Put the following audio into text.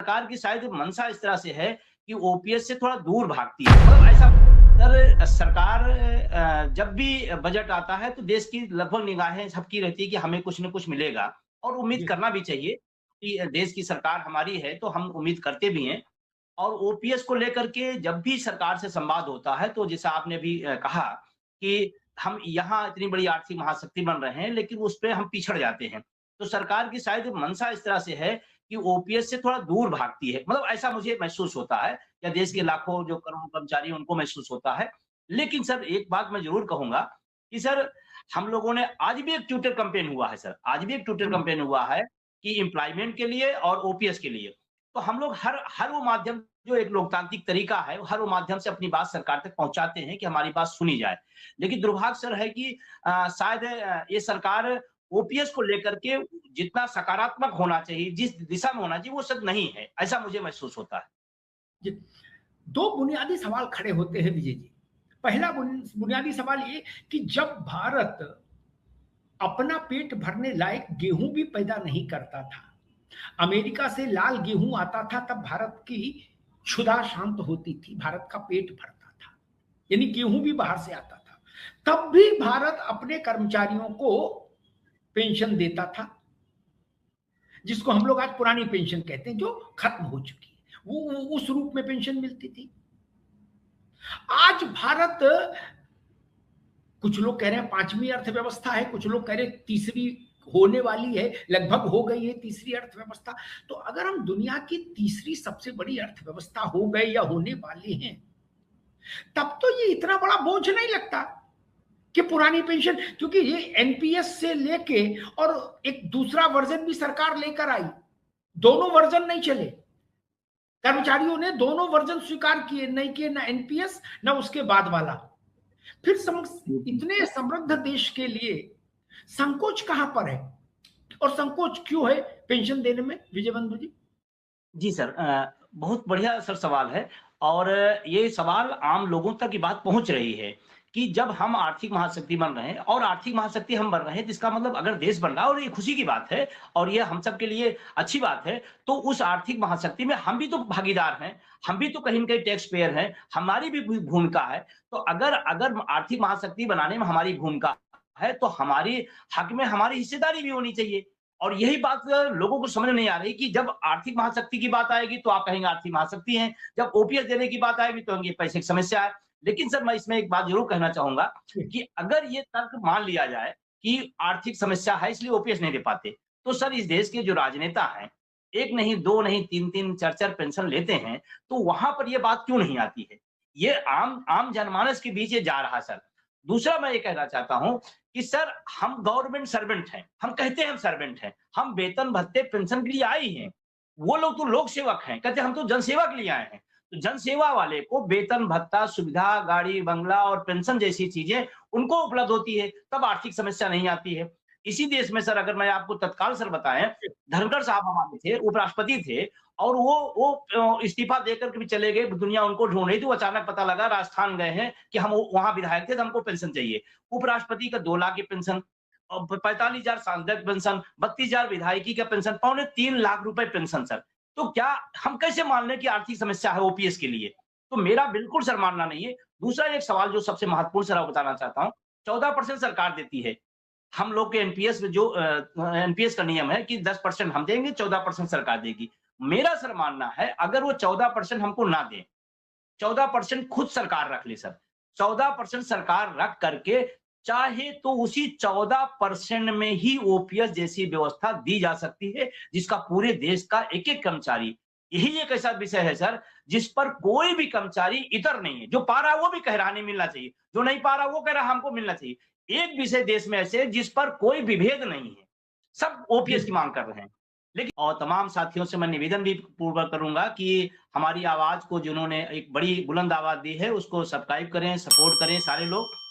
सरकार की शायद मंशा इस तरह से है कि ओपीएस से थोड़ा दूर भागती है। मतलब ऐसा सर सरकार जब भी बजट आता है तो देश की लगभग निगाहें सबकी रहती है कि हमें कुछ न कुछ मिलेगा और उम्मीद जी, करना भी चाहिए कि देश की सरकार हमारी है तो हम उम्मीद करते भी हैं। और ओपीएस को लेकर के जब भी सरकार से संवाद होता है तो जैसा आपने भी कहा कि हम यहाँ इतनी बड़ी आर्थिक महाशक्ति बन रहे हैं लेकिन उस पे हम पिछड़ जाते हैं। तो सरकार की शायद मंशा इस तरह से है कि ओपीएस से थोड़ा दूर भागती है। मतलब ऐसा मुझे महसूस होता है या देश के जी, लाखों जो करोड़ों कर्मचारी हैं उनको महसूस होता है। लेकिन सर एक बात मैं ज़रूर कहूँगा कि सर हम लोगों ने आज भी एक ट्विटर कैंपेन हुआ है सर, आज भी एक ट्विटर जी, कैंपेन हुआ है कि एम्प्लॉयमेंट के लिए और ओपीएस के लिए। तो हम लोग हर हर वो माध्यम जो एक लोकतांत्रिक तरीका है, हर वो माध्यम से अपनी बात सरकार तक पहुँचाते हैं कि हमारी बात सुनी जाए। लेकिन दुर्भाग्य सर है कि शायद ये सरकार ओपीएस को लेकर के जितना सकारात्मक होना चाहिए, जिस दिशा में होना चाहिए, वो सब नहीं है। ऐसा मुझे महसूस होता है। जी। 2 बुनियादी सवाल खड़े होते हैं विजय जी। पहला बुनियादी सवाल ये कि जब भारत अपना पेट भरने लायक गेहूं भी पैदा नहीं करता था, अमेरिका से लाल गेहूं आता था, तब भारत की क्षुधा शांत होती थी, भारत का पेट भरता था, यानी गेहूं भी बाहर से आता था। तब भी भारत अपने कर्मचारियों को पेंशन देता था, जिसको हम लोग आज पुरानी पेंशन कहते हैं, जो खत्म हो चुकी है। वो उस रूप में पेंशन मिलती थी। आज भारत, कुछ लोग कह रहे हैं पांचवी अर्थव्यवस्था है, कुछ लोग कह रहे हैं तीसरी होने वाली है, लगभग हो गई है तीसरी अर्थव्यवस्था। तो अगर हम दुनिया की तीसरी सबसे बड़ी अर्थव्यवस्था हो गए या होने वाले हैं, तब तो ये इतना बड़ा बोझ नहीं लगता कि पुरानी पेंशन, क्योंकि ये एनपीएस से लेके और एक दूसरा वर्जन भी सरकार लेकर आई, दोनों वर्जन नहीं चले। कर्मचारियों ने दोनों वर्जन स्वीकार किए, नहीं किए ना एनपीएस ना उसके बाद वाला। फिर इतने समृद्ध देश के लिए संकोच कहां पर है, और संकोच क्यों है पेंशन देने में, विजय बंधु जी? जी सर, बहुत बढ़िया सर सवाल है और ये सवाल आम लोगों तक ये बात पहुंच रही है कि जब हम आर्थिक महाशक्ति बन रहे हैं और आर्थिक महाशक्ति हम बन रहे हैं जिसका मतलब अगर देश बन रहा है और ये खुशी की बात है और ये हम सब के लिए अच्छी बात है, तो उस आर्थिक महाशक्ति में हम भी तो भागीदार हैं, हम भी तो कहीं न कहीं टैक्स पेयर हैं, हमारी भी भूमिका है। तो अगर अगर आर्थिक महाशक्ति बनाने में हमारी भूमिका है तो हमारी हक में हमारी हिस्सेदारी भी होनी चाहिए। और यही बात लोगों को समझ नहीं आ रही कि जब आर्थिक महाशक्ति की बात आएगी तो आप कहेंगे आर्थिक महाशक्ति है, जब ओपीएस देने की बात आएगी तो कहेंगे पैसे की समस्या है। लेकिन सर मैं इसमें एक बात जरूर कहना चाहूंगा कि अगर ये तर्क मान लिया जाए कि आर्थिक समस्या है इसलिए ओपीएस नहीं दे पाते, तो सर इस देश के जो राजनेता हैं, एक नहीं, दो नहीं, तीन-तीन, चार-चार पेंशन लेते हैं, तो वहां पर ये बात क्यों नहीं आती है? ये आम आम जनमानस के बीच ये जा रहा सर। दूसरा मैं ये कहना चाहता हूं कि सर हम गवर्नमेंट सर्वेंट हैं, हम कहते हैं हम सर्वेंट हैं, हम वेतन भत्ते पेंशन के लिए आए ही हैं। वो लोग तो लोक सेवक हैं, कहते हैं हम तो जनसेवा के लिए आए हैं। तो जनसेवा वाले को वेतन भत्ता, सुविधा, गाड़ी, बंगला और पेंशन जैसी चीजें उनको उपलब्ध होती है, तब आर्थिक समस्या नहीं आती है। इसी देश में सर अगर मैं आपको तत्काल सर बताएं, धनखड़ साहब हमारे थे, उपराष्ट्रपति थे और वो इस्तीफा देकर के भी चले गए, दुनिया उनको ढूंढ रही थी, वो अचानक पता लगा राजस्थान गए हैं कि हम वहां विधायक थे तो हमको पेंशन चाहिए। उपराष्ट्रपति का 2 लाख की पेंशन और 45,000 सांसद पेंशन, 32,000 विधायकी का पेंशन, पौने 3 लाख रुपए पेंशन सर। तो क्या हम कैसे मान लें कि आर्थिक समस्या है ओपीएस के लिए? तो मेरा बिल्कुल सर मानना नहीं है। दूसरा एक सवाल जो सबसे महत्वपूर्ण सर आपको बताना चाहता हूँ, 14% सरकार देती है। हम लोग के एनपीएस में जो एनपीएस का नियम है कि 10% हम देंगे, 14% सरकार देगी। मेरा सर मानना है अगर वो 14% हमको ना दें, 14% खुद सरकार रख ले सर। 14% सरकार रख करके चाहे तो उसी 14% में ही ओपीएस जैसी व्यवस्था दी जा सकती है, जिसका पूरे देश का एक-एक कर्मचारी, यही एक ऐसा विषय है सर, जिस पर कोई भी कर्मचारी इतर नहीं है। जो पा रहा है वो भी कह रहा है नहीं मिलना चाहिए, जो नहीं पा रहा वो कह रहा है हमको मिलना चाहिए। एक विषय देश में ऐसे है जिस पर कोई विभेद नहीं है, सब ओपीएस की मांग कर रहे हैं। लेकिन और तमाम साथियों से मैं निवेदन भी पूर्वक करूंगा कि हमारी आवाज को जिन्होंने एक बड़ी बुलंद आवाज दी है उसको सब्सक्राइब करें, सपोर्ट करें सारे लोग।